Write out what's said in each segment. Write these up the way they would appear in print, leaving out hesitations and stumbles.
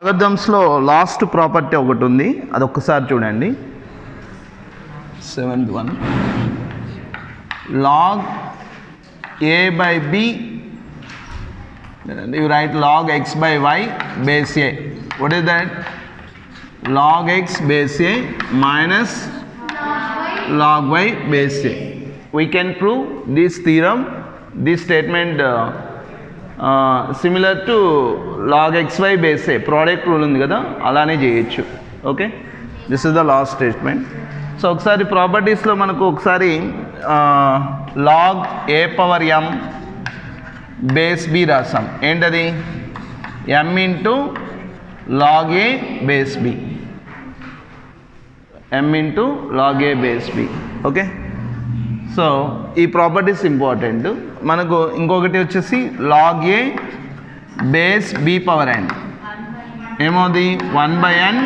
లాగరిథమ్స్లో last property ఒకటి ఉంది, అది ఒక్కసారి చూడండి. 7th one, log a by b, you write log x by y base a. What is that? Log x base a minus log y base a. We can prove this theorem, this statement similar to log xy base a, product rule ఉంది కదా, అలానే చేయొచ్చు. Okay, this is the last statement. So ఒకసారి ప్రాపర్టీస్లో మనకు ఒకసారి log a power m base b రాసాం. ఏంటది? M into log a base b, m into log a base b. Okay, so ఈ ప్రాపర్టీస్ ఇంపార్టెంట్. మనకు ఇంకొకటి వచ్చేసి log a base b power n ఏమవుతుంది? 1/n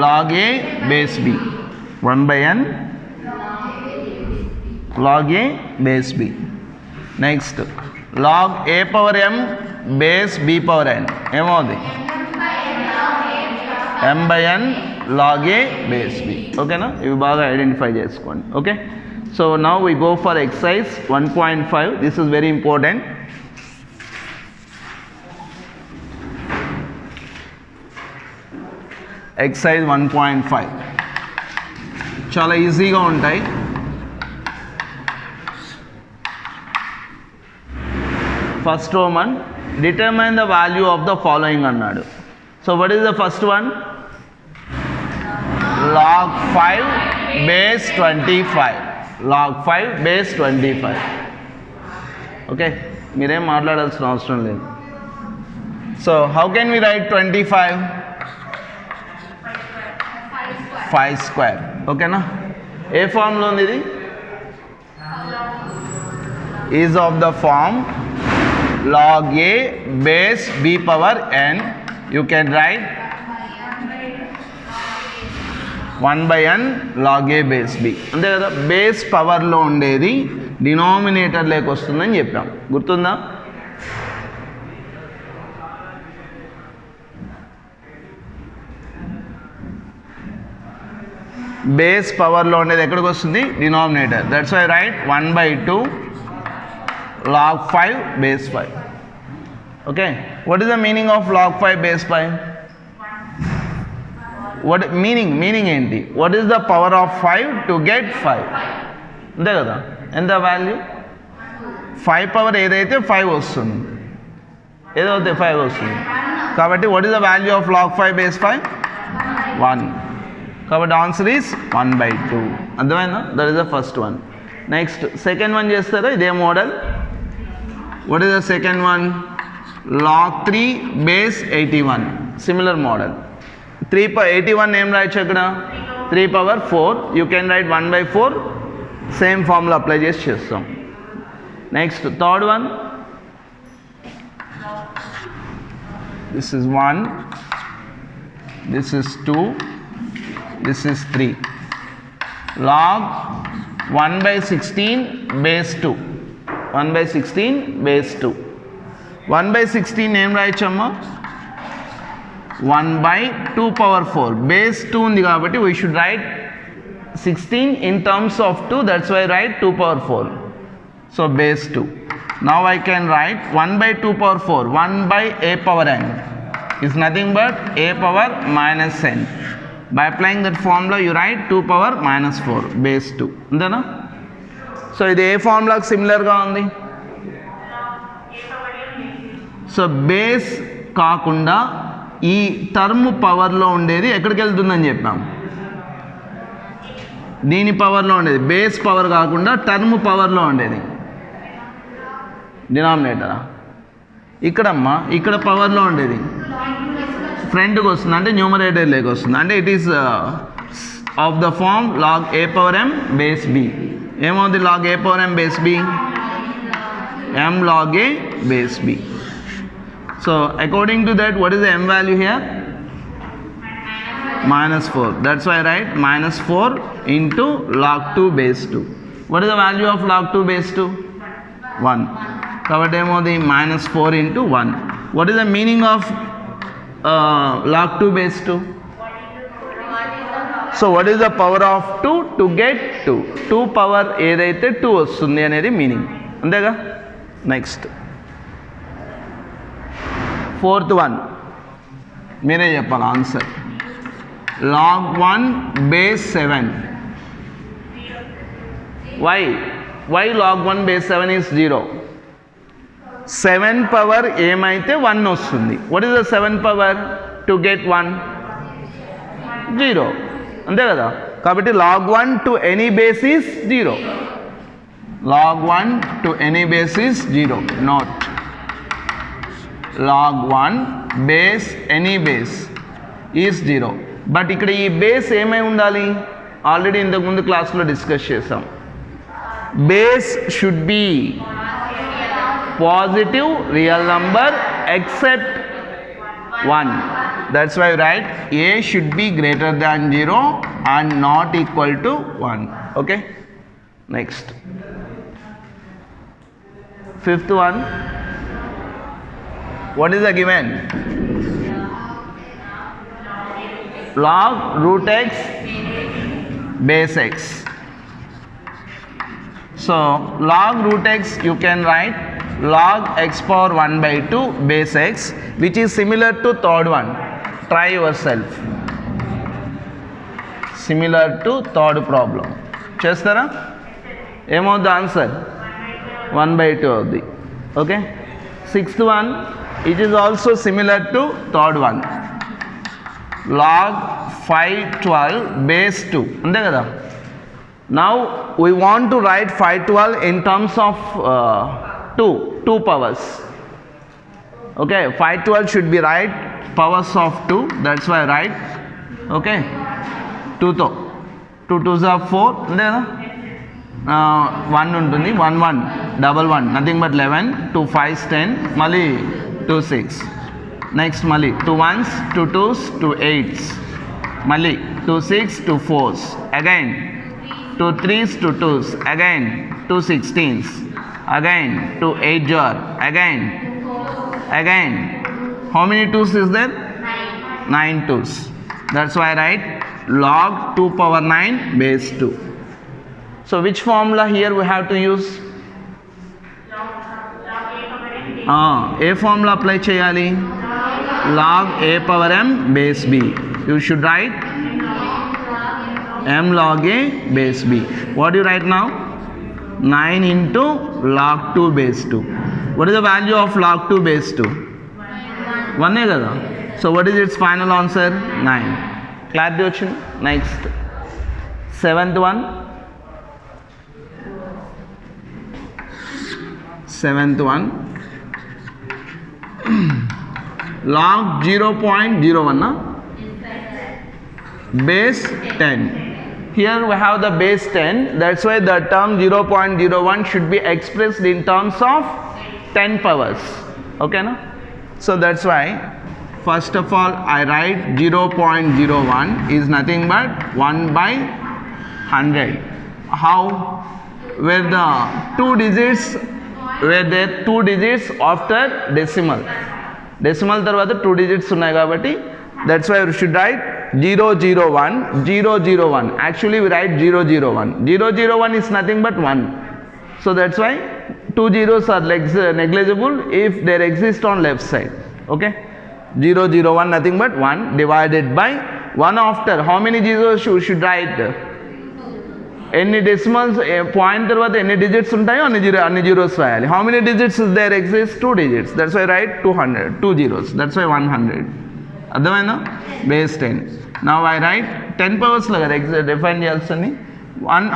log a base b, 1/n log a base b. Next log a power m base b power n ఏమవుతుంది? m/n log a base b. ఓకేనా? ఇవి బాగా identify చేసుకోండి. Okay, so now we go for exercise 1.5. this is very important. exercise 1.5 చాలా ఈజీగా ఉంటాయి. First Roman, determine the value of the following అన్నాడు. So what is the first one? log 5 base 25, log 5 base 25. Okay, మీరేం మాట్లాడాల్సిన అవసరం లేదు. So how can we write 25? 5 square. ఓకేనా? ఏ ఫామ్లో ఉంది ఇది? Is of the form log a base b power n. you can write 1/n log a base b. అంతే కదా, బేస్ పవర్లో ఉండేది డినామినేటర్లోకి వస్తుందని చెప్పాం, గుర్తుందా? బేస్ పవర్లో ఉండేది ఎక్కడికి వస్తుంది? Denominator. That's why write 1/2 log 5 base 5. okay, what is the meaning of log 5 base 5? what meaning ఏంటి? what is the power of 5 to get 5? అంతే కదా, ఎంత వాల్యూ? 5 పవర్ ఏదైతే 5 వస్తుంది, ఏదైతే 5 వస్తుంది. కాబట్టి what is the value of log 5 base 5? 1. కాబట్టి ఆన్సర్ ఈస్ 1/2. అర్థమైందా? That is the first one. Next second one చేస్తారా? ఇదే model. what is the second one? log 3 base 81, similar model. 81 ఏం రాయొచ్చు అక్కడ? 3 power 4. You can right 1/4. Same formula apply చేసి చేస్తాం. Next third one, this is 1, this is 2, this is 3. log 1/16 base 2, 1/16 base 2. 1/16 ఏం రాయొచ్చమ్మా? 1/2 power 4. Base 2 ఉంది కాబట్టి we should write 16 in terms of 2. That's why write 2 power 4. So base 2. Now I can write 1/2 power 4. 1/a power n is nothing but a power minus n. by applying that formula you write 2 power minus 4 base 2. అంతేనా? So ఇది ఏ ఫార్ములాకి సిమిలర్గా ఉంది? So base కాకుండా ఈ term పవర్లో ఉండేది ఎక్కడికి వెళ్తుందని చెప్పాం? దీని పవర్లో ఉండేది. బేస్ పవర్ కాకుండా టర్మ్ పవర్లో ఉండేది డినామినేటరా? ఇక్కడమ్మా, ఇక్కడ పవర్లో ఉండేది ఫ్రంట్కి వస్తుంది, అంటే న్యూమరేటర్లోకి వస్తుంది. అంటే it is of the form log a power m base b. ఏమవుతుంది log a power m base b? m log a base b. so according to that, what is the m value here? -4. that's why I write -4 into log 2 base 2. what is the value of log 2 base 2? 1. కాబట్టి ఏమవుతుంది? -4 into 1. what is the meaning of log 2 base 2. So what is the power of 2 to get 2? 2 power ఏదైతే 2 వస్తుంది అనేది meaning అంతేగా. Next fourth one మీరే చెప్పాలి answer. log 1 base 7. why log 1 base 7 is 0? 7 power ఏమైతే 1 వస్తుంది. what is the 7 power to get 1? 0 అంతే కదా. కాబట్టి log 1 to any base is 0. log 1 to any base is 0. not log 1 base any base is 0. But ఇక్కడ ఈ base ఏమై ఉండాలి? Already ఇంతకుముందు క్లాస్లో డిస్కస్ చేసాం. Base should be positive real number except 1. That's why I write a should be greater than 0 and not equal to 1. Okay. Next. Fifth one. What is the given? log root x base x. So log root x you can write log x power 1 by 2 base x, which is similar to third one. Try yourself. Similar to third problem. Chestara? Emo the answer 1 by 2 of the. Okay. Sixth one, it is also similar to third one. log 512 base 2 ante kada. Now we want to write 512 in terms of 2 powers. Okay, 512 should be right powers of 2. That's why I write. Okay, 2 to 2 2s are 4 ante kada. 1 ఉంటుంది 1 1 double 1 nothing but 11. 2 5s 10 mali 2 6. Next mali 2 1s 2 2s 2 8s mali 2 6 2 4s again 2 3s 2 2s again 2 16s again 2 8 jar again how many 2s is there? 9 2s. That's why I write log 2 power 9 base 2. So which formula here we have to use? A formula apply cheyali. log a power m base b. You should write m log a base b. What do you write now? 9 into log 2 base 2. What is the value of log 2 base 2? 1 kada. So what is its final answer? 9. Clarity వచ్చింది. Next. Seventh one. log 0.01 base 10. Here we have the base 10. That's why the term 0.01 should be expressed in terms of 10 powers. Okay na? So that's why first of all I write 0.01 is nothing but 1 by 100. How? Where the 2 digits where there 2 digits after decimal. Decimal tarvata 2 digits unnai kabatti that's why we should write 001 001. Actually we write 001. 001 is nothing but 1. So that's why 2 zeros are negligible if they exist on left side. Okay, 001 nothing but 1 divided by 1 after how many zeros you should write? ఎన్ని decimals point తర్వాత ఎన్ని digits ఉంటాయో అన్ని zeros రాయాలి. How many digits there exist? 2 digits. That's why write 200 2 zeros. That's why 100. అర్థమైందా? Base 10. Now I write 10 పవర్స్లో కదా define చేయాల్సింది.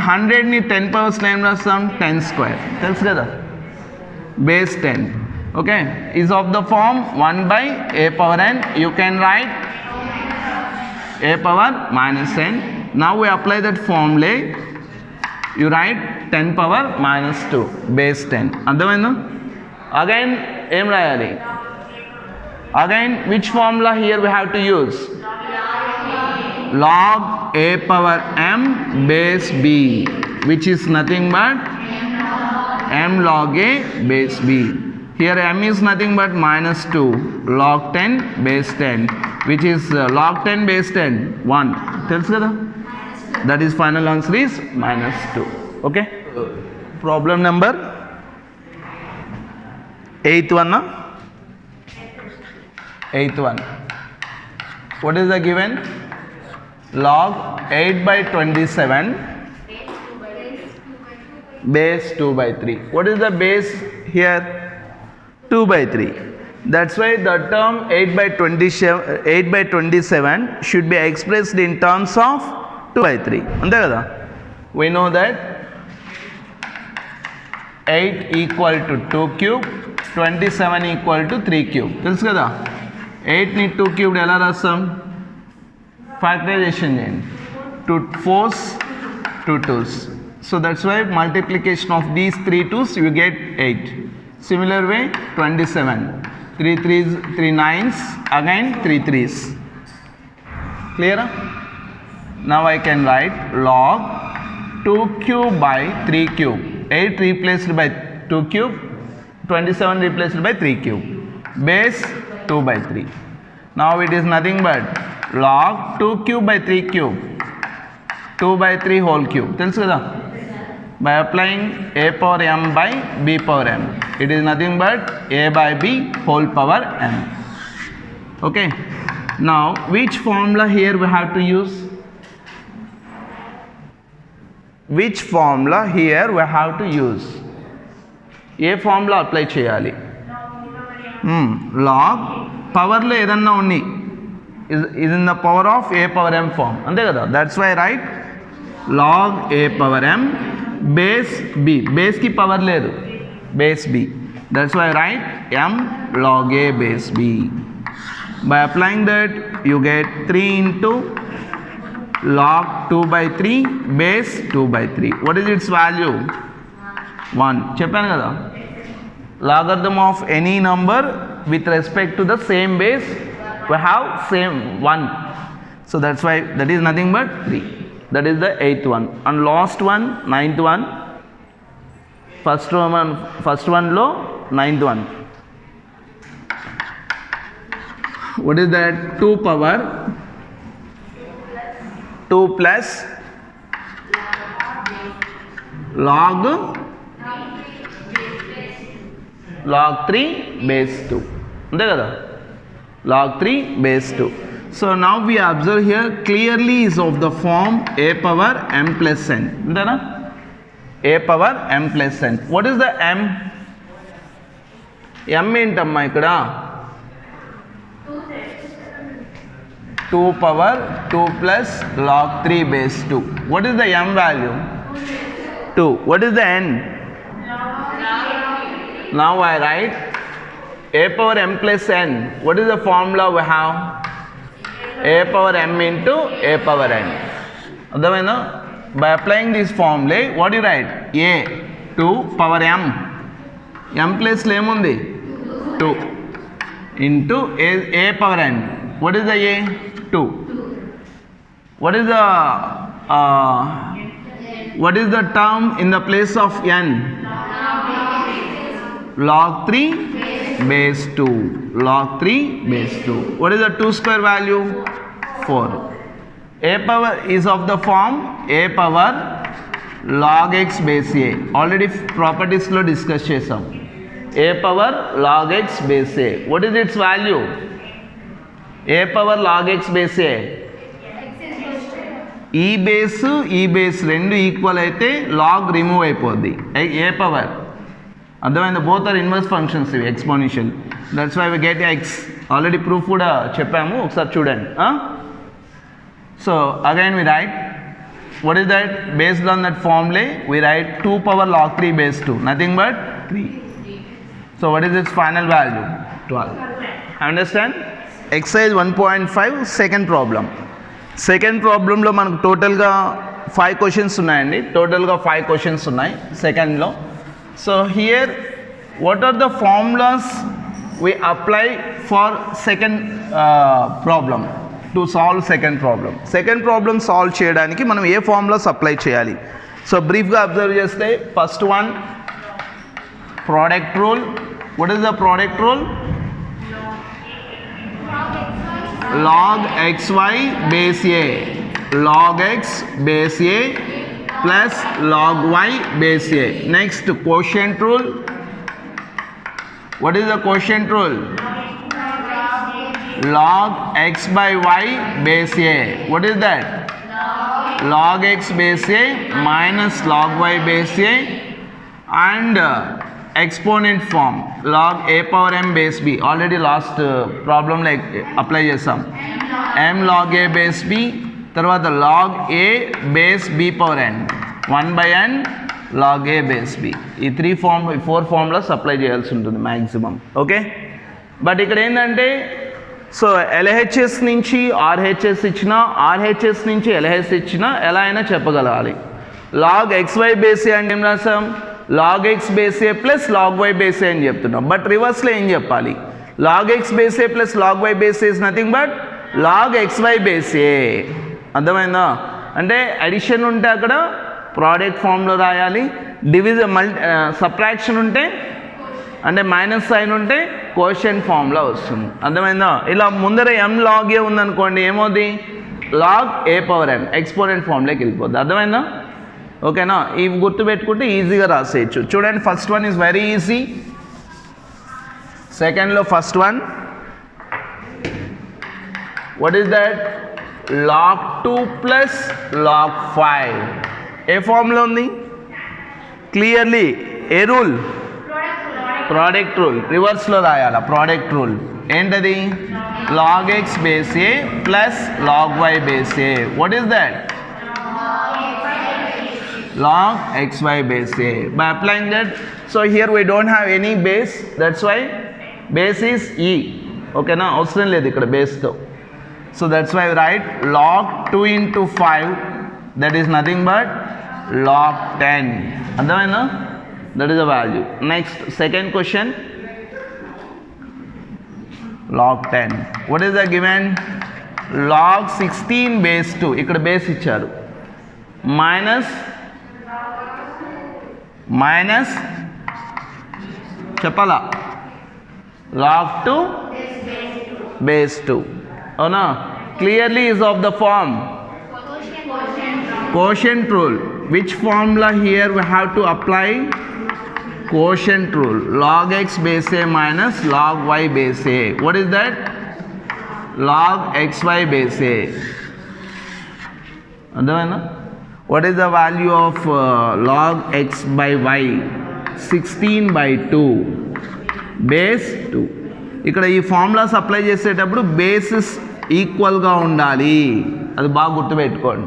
100ని 10 పవర్స్లో ఏం రాస్తాం? 10 square. తెలుసు కదా. Base 10. Okay, is of the form 1 by a power n. You can write a power minus n. Now we apply that formula. You write 10 power minus 2 base 10. అర్థమైందా? Again ఏం రాయాలి? Again which formula here we have to use? log a power m base b, which is nothing but m log a base b. Here m is nothing but minus 2 log 10 base 10, which is log 10 base 10 1. Tells kada? That is final answer is minus 2. Okay. Problem number 8th one. 8th one. What is the given? Log 8 by 27 base 2 by 3. What is the base here? 2 by 3. That's why the term 8 by 27 should be expressed in terms of 2 by 3. We know that 8 equal to 2 cube, 27 equal to 3 cube. Tells kada? 8 ni 2 cube ela rasam? Factorization cheyandi. 2 4s, 2 2s. So that's why multiplication of these 3 2s you get 8. Similar way 27. 3 3s, 3 9s, again 3 3s. Clear? Now I can write log 2 cube by 3 cube. 8 replaced by 2 cube, 27 replaced by 3 cube. Base 2 by 3. Now it is nothing but log 2 cube by 3 cube. 2 by 3 whole cube. Tells kada? By applying a power m by b power m. It is nothing but a by b whole power m. Okay. Now which formula here we have to use? Which formula here we have to use? A formula apply cheyali. Log power lo edanna unni is in the power of a power m form. Ante kada? That's why I write log a power m base b. Base ki power ledu. Base b. That's why I write m log a base b. By applying that you get 3 into log 2 by 3 base 2 by 3. What is its value? 1. Cheppanu kada? Logarithm of any number with respect to the same base we have same 1. So that's why that is nothing but 3. That is the 8th one. And last one, 9th one. First one low, 9th one. What is that? 2 power 2 plus log 3 base 2. Ante kada? Log 3 base 2. So now we observe here clearly is of the form a power m plus n. Antena? A power m plus n. What is the m? M entamma ikkada? 2 power 2 plus log 3 base 2. What is the m value? 2. What is the n? Now I write a power m plus n. What is the formula we have? A power m into a power n. Adhavayina? By applying this formula, what do you write? A 2 power m. M place lo emundi? 2 into a power n. What is the a? 2. What is the term in the place of n? Log 3 base 2. Log 3 base 2. What is the 2 square value? 4. A power is of the form a power log x base a. Already properties lo discuss chesam. A power log x base a. What is its value? A power log x base a. E base రెండు equal అయితే log remove అయిపోద్ది. A power అర్థమైంది. Both are inverse functions ఇవి exponential. That's why we get x. Already proof కూడా చెప్పాము, ఒకసారి చూడండి. So again we write what is that? Based on that formula we write 2 power log 3 base 2, nothing but 3. So what is its final value? 12. Understand? Exercise 1.5 second problem. Second problem లో మనకు టోటల్గా 5 questions ఉన్నాయండి. టోటల్గా 5 questions ఉన్నాయి సెకండ్లో. So here what are the formulas we apply for second problem to solve second problem. Second problem solve చేయడానికి మనం ఏ formulas apply చేయాలి? సో బ్రీఫ్గా అబ్జర్వ్ చేస్తే first one product rule, What is the product rule? Log xy base a. Log x base a plus log y base a. Next, quotient rule. What is the quotient rule? Log x by y base a. What is that? Log x base a minus log y base a and exponent form log a power m base b. Already last problem like apply chesam. M log a base b తర్వాత log a base b power n 1 by n log a base b. ఈ 4 formulas apply చేయాల్సి ఉంటుంది maximum. Okay, but ఇక్కడ ఏంటంటే so LHS నుంచి RHS ఇచ్చినా RHS నుంచి LH ఇచ్చినా ఎలా అయినా చెప్పగలగాలి. లాగ్ ఎక్స్వై బేస్ ఏ అంటే ఏం రాసాం? Log x base a plus log y base a అని చెప్తున్నాం. బట్ రివర్స్లో ఏం చెప్పాలి? Log x base a plus log y base a is nothing but log x y base a. అర్థమైందా? అంటే అడిషన్ ఉంటే అక్కడ ప్రోడక్ట్ ఫామ్లో రాయాలి, డివిజన్ సబ్ట్రాక్షన్ ఉంటే అంటే మైనస్ సైన్ ఉంటే కోషెంట్ ఫామ్లో వస్తుంది. అర్థమైందా? ఇలా ముందర ఎం లాగ్ ఏ ఉందనుకోండి ఏమవుతుంది? Log a power n exponent ఫామ్లోకి వెళ్ళిపోద్ది. అర్థమైందా? ఓకేనా? ఇవి గుర్తుపెట్టుకుంటే ఈజీగా రాసేయచ్చు. చూడండి, first one is very easy. సెకండ్లో first one what is that? log 2 plus log 5 ఏ ఫామ్లో ఉంది? క్లియర్లీ ఏ రూల్? Product rule. రివర్స్లో రాయాల ప్రోడక్ట్ రూల్. ఏంటది? log x base a plus log y base a. what is that? log xy base a. By applying that, so here we don't have any base, that's why base is e. okay na, అవసరం లేదు ఇక్కడ base తో. so that's why we write log 2 into 5, that is nothing but log 10. అర్థమైందా? that is the value. Next, second question, log 10. what is the given? log 16 base 2. ఇక్కడ base ఇచ్చారు. Minus చెప్పాలా? log 2 base 2. అవునా? Clearly is of the form quotient rule. which formula here we have to apply? quotient rule. log x base a minus log y base a. what is that? log xy base a. అర్థమైందా? what is the value of log x by y? 16 by 2 base 2. ఇక్కడ ఈ formulas apply చేసేటప్పుడు basis ఈక్వల్గా ఉండాలి, అది బాగా గుర్తుపెట్టుకోండి.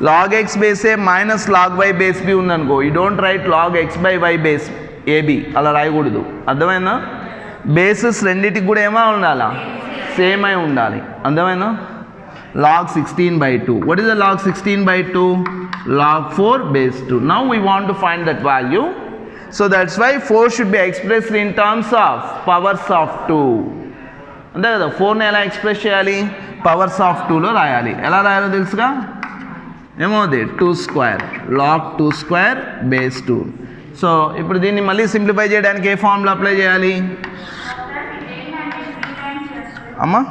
Log x base a minus log y base b ఉందనుకో, you don't write log x by y base a b, అలా రాయకూడదు. అర్థమైందా? బేసిస్ రెండింటికి కూడా ఏమో ఉండాలా? సేమ్ అయి ఉండాలి. అర్థమైందా? log 16 by 2. what is the log 16 by 2? log 4 base 2. now we want to find that value. so that's why 4 should be expressed in terms of powers of 2. అంతే కదా? 4ని ఎలా ఎక్స్ప్రెస్ చేయాలి? పవర్స్ ఆఫ్ 2లో రాయాలి. ఎలా రాయాలో తెలుసుగా? ఏమవుతుంది? 2 square log 2 square base 2. So ఇప్పుడు దీన్ని మళ్ళీ సింప్లిఫై చేయడానికి ఏ ఫార్ములా అప్లై చేయాలి అమ్మా?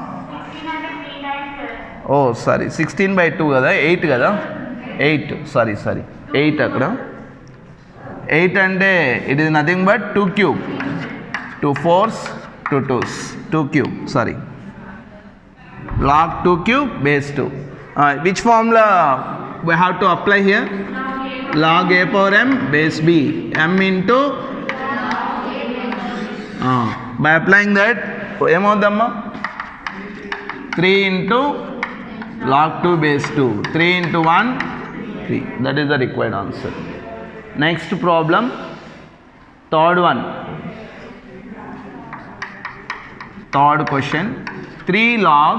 ఓ సారీ, 16 by 2 కదా, 8 కదా, 8 సారీ 8 అక్కడ 8 అంటే it is nothing but 2 cube, 2 4s 2 2s, 2 cube sorry, log 2 cube base 2. which formula we have to apply here? log a power m base b, m into by applying that ఏమవుద్దమ్మా? 3 into log 2 base 2, 3 into 1 3. that is the required answer. next problem, third one, third question. 3 log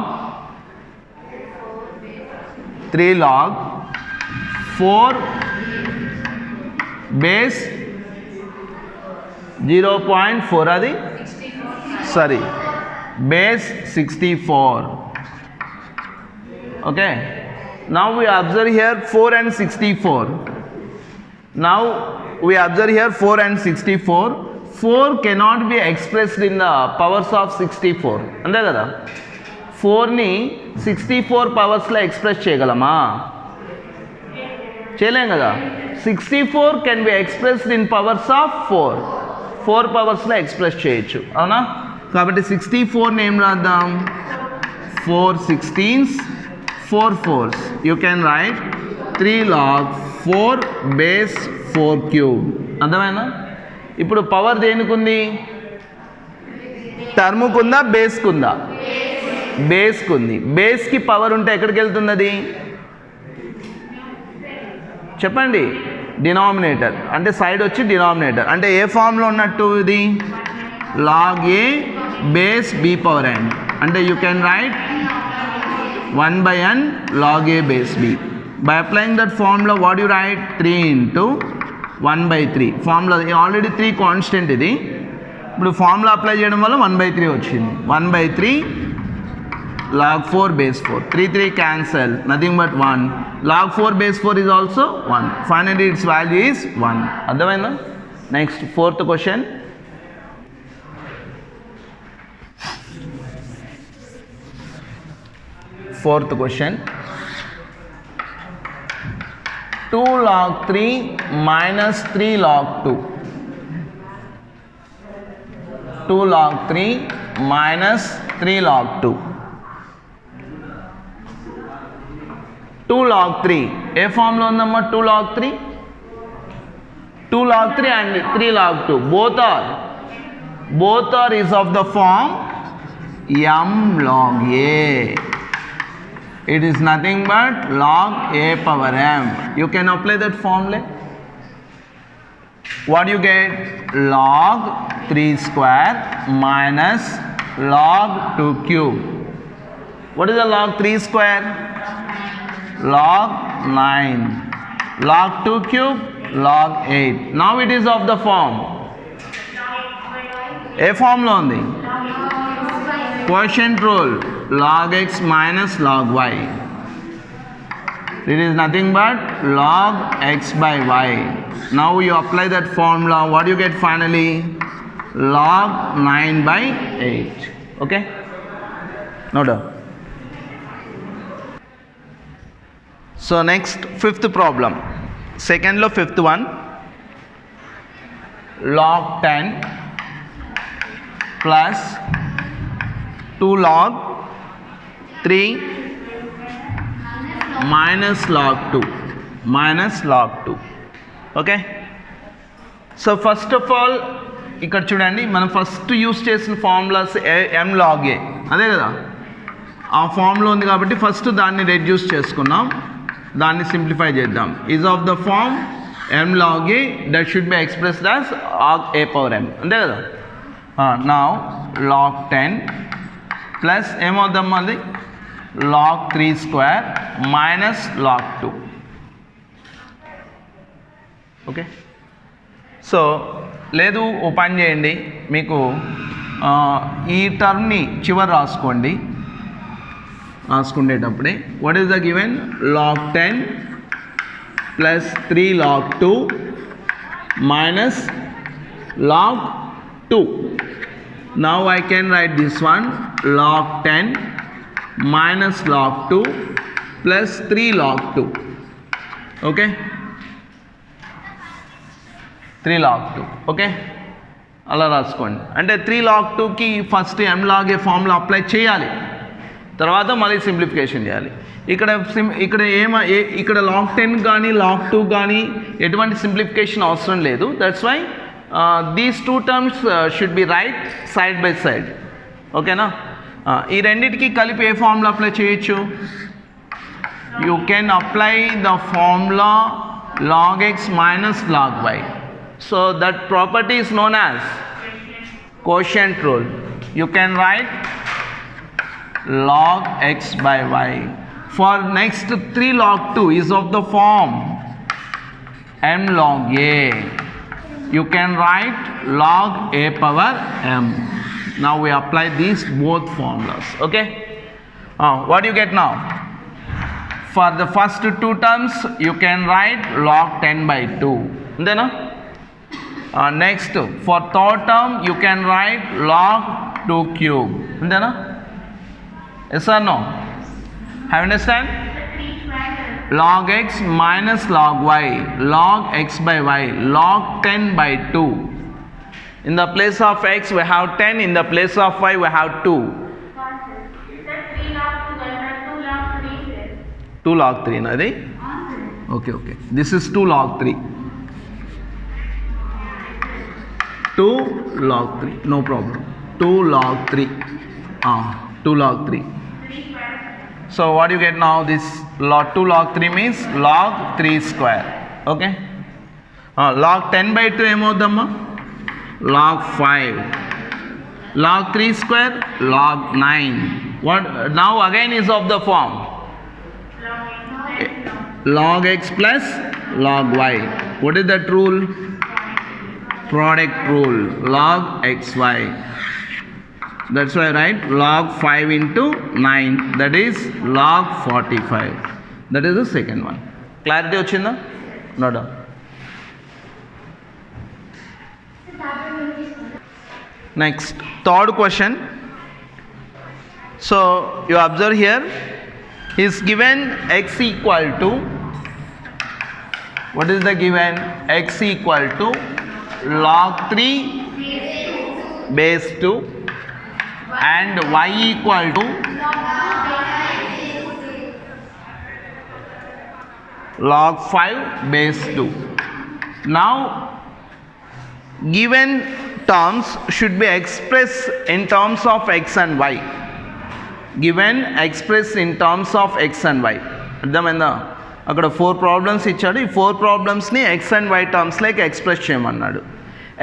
4 base 0.4 అది sorry base 64. okay, now we observe here 4 and 64. now we observe here 4 and 64. 4 cannot be expressed in the powers of 64. అంతే కదా, 4ని 64 పవర్స్లో express చేయగలమా? చేయలేం కదా. 64 can be expressed in powers of 4 పవర్స్లో express చేయొచ్చు, అవునా? కాబట్టి 64ని ఏం రాద్దాం? 4 16s 4 4s. You can right 3 log 4 base 4 cube. అర్థమైనా? ఇప్పుడు పవర్ దేనికుంది? టర్ముకుందా బేస్కుందా? బేస్కుంది. బేస్కి పవర్ ఉంటే ఎక్కడికి వెళ్తుంది అది? చెప్పండి. డినామినేటర్ అంటే సైడ్ వచ్చి డినామినేటర్ అంటే ఏ ఫామ్లో ఉన్నట్టు ఇది? Log a base b power n అంటే you can right 1/n log a base b. By applying that formula what you write? 3 into 1/3. Formula already 3 constant ఇది. ఇప్పుడు ఫార్ములా అప్లై చేయడం వల్ల 1/3 వచ్చింది. 1/3 log 4 base 4. 3 3 cancel, nothing but 1. Log 4 base 4 is also 1. Finally its value is 1. అర్థమైందా? Next 4th question. Fourth question. 2 log 3 minus 3 log 2. 2 log 3 minus 3 log 2. 2 log 3 ఏ ఫామ్లో ఉందమ్మా? 2 log 3 2 log 3 and 3 log 2 both are is of the form m log a. It is nothing but log a power m. You can apply that formula. What you get? Log 3 square minus log 2 cube. What is the log 3 square? Log 9. Log 2 cube? Log 8. Now it is of the form. A form lo undi. Quotient rule. Log x minus log y. It is nothing but log x by y. Now you apply that formula. What do you get finally? Log 9/8. Okay? No doubt. So next 5th problem. Second lo 5th one. Log 10 plus 2 log 3 minus log 2 okay. So first of all ఇక్కడ చూడండి, మనం first use చేసిన formulas m log a అదే కదా, ఆ formula ఉంది కాబట్టి first దాన్ని రెడ్యూస్ చేసుకున్నాం, దాన్ని సింప్లిఫై చేద్దాం. Is of the form m log a that should be expressed as log a power m అంతే కదా. నౌ log 10 ప్లస్ ఏమవుద్దాం అది log 3 square minus log 2. Okay. So లేదు ఓ పని చేయండి, మీకు ఈ టర్మ్ని చివరి రాసుకునేటప్పుడే what is the given? log 10 plus 3 log 2 minus log 2. Now I can write this one log 10 minus log 2 plus 3 log 2. Okay? 3 log 2. Okay? అలా రాసుకోండి. అంటే 3 log 2కి first m log a formula apply చేయాలి, తర్వాత మళ్ళీ సింప్లిఫికేషన్ చేయాలి. ఇక్కడ log 10 కానీ log 2 కానీ ఎటువంటి సింప్లిఫికేషన్ అవసరం లేదు. That's why these 2 terms should be right side by side. ఓకేనా? ఈ రెండింటికి కలిపి ఏ ఫార్ములా అప్లై చేయొచ్చు? You can apply the formula log x minus log y. So that property is known as quotient rule. You can write log x by y. For next 3 log 2 is of the form m log a. You can write log a power m. Now we apply these both formulas. Okay? What do you get now? For the first 2 terms you can write log 10/2. Then Next, for third term you can write log 2 cube. Antena? Yes or no? Have you understand? Log x minus log y, log x by y, log 10 by 2. In the place of x we have 10, in the place of y we have 2. 2 log 3 nadi? Okay, okay. This is 2 log 3. 2 log 3, no problem. 2 log 3. 2 log 3. So what do you get now? This log 2 log 3 means log 3 square. Okay. Log 10 by 2 emodamma? Log 5. Log 3 square? Log 9. What now again is of the form? Log x plus log y. What is that rule? Product rule. Log xy. That's why I write log 5 into 9, that is log 45. That is the second one. Clarity వచ్చిందా? No doubt. Next, third question. So you observe here, he is given x equal to, what is the given? X equal to log 3 base 2 and y equal to log 5 base 2. Now given terms should be expressed in terms of x and y. Given expressed in terms of x and y. అర్థమైందా? అక్కడ 4 problems ఇచ్చాడు. ఈ 4 ప్రాబ్లమ్స్ని x and y terms like express చేయమన్నాడు.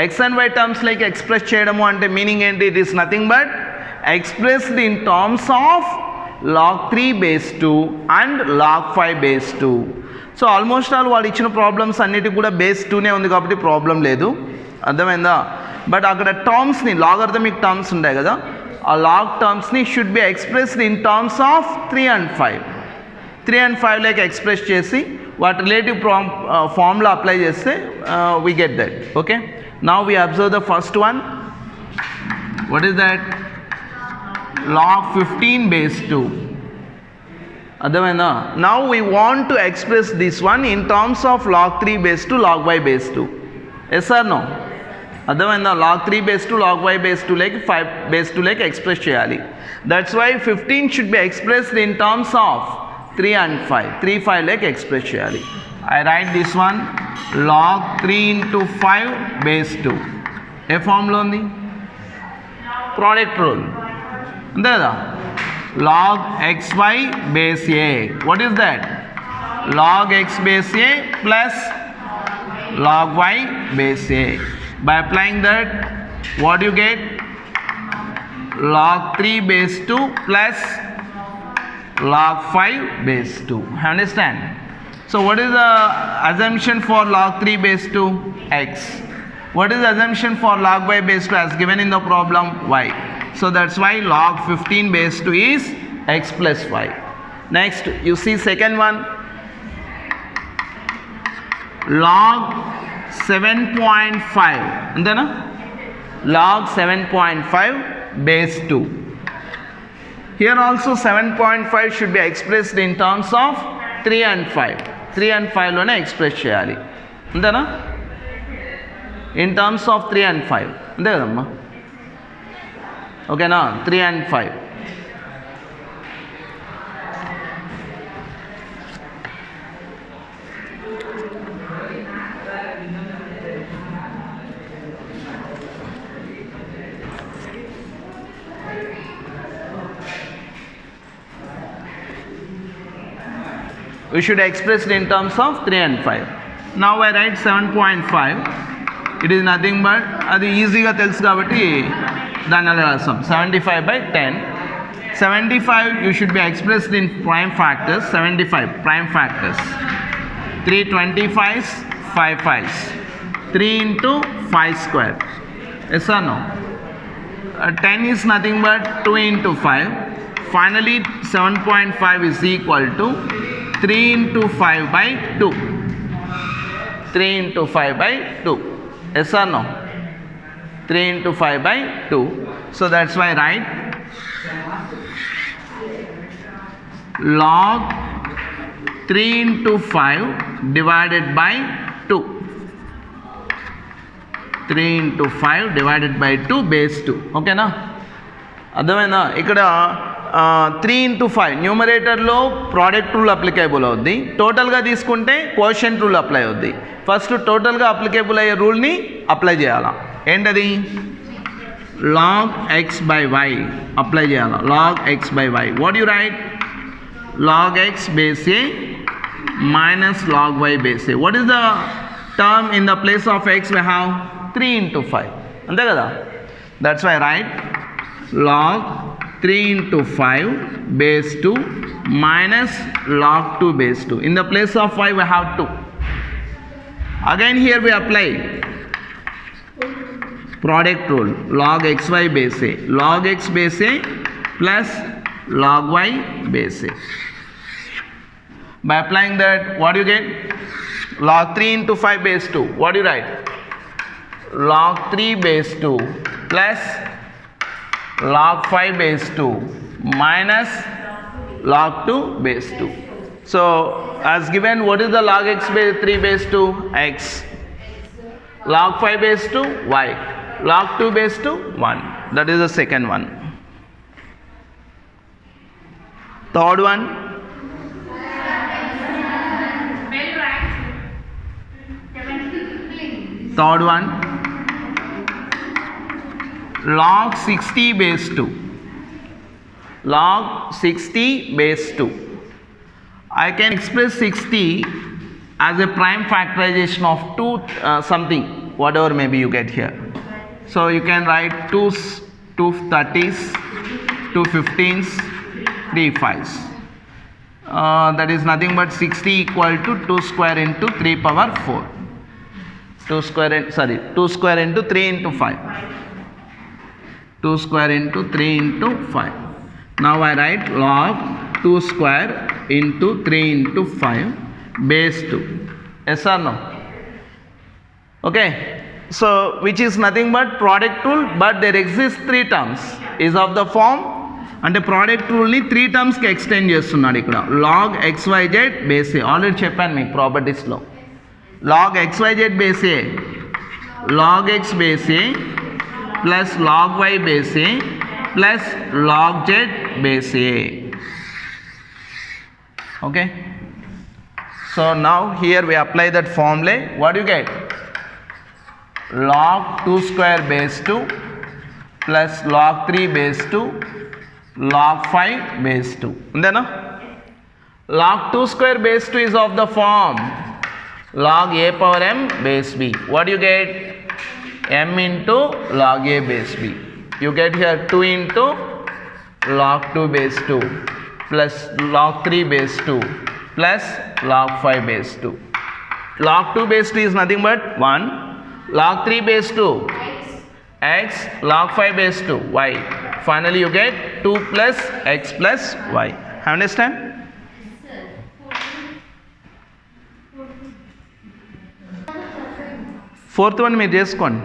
X and y terms like express చేయడము అంటే meaning ఏంటి? It is nothing but expressed in terms of log 3 base 2 and log 5 base 2. So almost all వాళ్ళు ఇచ్చిన ప్రాబ్లమ్స్ అన్నిటికి కూడా బేస్ 2నే ఉంది కాబట్టి ప్రాబ్లం లేదు. అర్థమైందా? బట్ అక్కడ టర్మ్స్ని లాగర్థమిక్ టర్మ్స్ ఉంటాయి కదా, ఆ లాగ్ టర్మ్స్ని should be expressed in terms of 3 and 5. 3 and 5 like express చేసి వాటి రిలేటివ్ ఫార్ములా అప్లై చేస్తే we get that. Okay, now we observe the first one. What is that? Log 15 base 2. అర్థమైందా? Now we want to express this one in terms of log 3 base 2 log y base 2. Yes or no? అర్థమైందా? log 3 base 2 log y base 2 like 5 base 2 like express చేయాలి. That's why 15 should be expressed in terms of 3 and 5. 3, 5 like express చేయాలి. I write this one log 3 into 5 base 2. ఏ ఫామ్లో ఉంది? Product rule. అంతే కదా? log xy base a. What is that? log x base a plus log y base a. By applying that, what do you get? log 3 base 2 plus log 5 base 2. Understand? So what is the assumption for log 3 base 2? X. What is the assumption for log y base 2 as given in the problem? Y. So that's why log 15 base 2 is x plus y. Next, you see second one. Log 7.5. Antena? Log 7.5 base 2. Here also 7.5 should be expressed in terms of 3 and 5. 3 and 5 లోనే express చేయాలి. అంతేనా? In terms of 3 and 5. అంతే కదమ్మా? ఓకేనా? 3 and 5. We should express it in terms of 3 and 5. Now I write 7.5. It is nothing but అది ఈజీగా తెలుసు కాబట్టి దాన్ని అలా రాస్తాం. 75 by 10. 75 you should be expressed in prime factors. 75 prime factors. 3 25s, 5 5s. 3 into 5 square. Yes or no? 10 is nothing but 2 into 5. Finally 7.5 is equal to 3 into 5 by 2. 3 into 5 by 2. Yes or no? 3 into 5 by 2. So that's why write log 3 into 5 divided by 2. 3 into 5 divided by 2 base 2. Okay na? అర్థమైందా? ఇక్కడ 3 into 5 న్యూమరేటర్లో product rule applicable అవుద్ది, టోటల్గా తీసుకుంటే quotient rule apply అవుద్ది. First టోటల్గా applicable అయ్యే రూల్ని apply చేయాలా. ఏంటది? log x by y apply చేయాలా. log x by y. What you right? log x base a minus log y base a. What is the term in the place of x? We have 3 into 5. అంతే కదా? That's why write log 3 into 5 base 2 minus log 2 base 2. In the place of 5 we have 2. Again here we apply product rule. log xy base a. log x base a plus log y base a. By applying that, what do you get? log 3 into 5 base 2. What do you write? log 3 base 2 plus log 5 base 2 minus log 2 base 2. So as given, what is the log x base 3 base 2? X. log 5 base 2 y. log 2 base 2 1. That is the second one. Third one. Third one, log 60 base 2. log 60 base 2. I can express 60 as a prime factorization of 2 something, whatever maybe you get here. So you can write 2 30s, 2 15s, 3 5s. That is nothing but 60 equal to 2 square into 3 power 4. 2 square into 3 into 5. 2 square into 3 into 5. Now I write log 2 square into 3 into 5 base 2. Yes or no? Okay. So which is nothing but product rule, but there exists 3 terms. Is of the form, అంటే product రూల్ని 3 టర్మ్స్కి extend చేస్తున్నాడు ఇక్కడ. log xyz base a. Already చెప్పాను మీకు ప్రాపర్టీస్లో. log xyz base a, log x base a plus log y base a plus log z base a. Okay. So now here we apply that formula. What do you get? log 2 square base 2 plus log 3 base 2 log 5 base 2. Andena? log 2 square base 2 is of the form log a power m base b. What do you get? m into log a base b. You get here 2 into log 2 base 2 plus log 3 base 2 plus log 5 base 2. log 2 base 2 is nothing but 1. log 3 base 2 x, log 5 base 2 y. Finally you get 2 plus x plus y. Understand? Fourth one మీరు చేసుకోండి.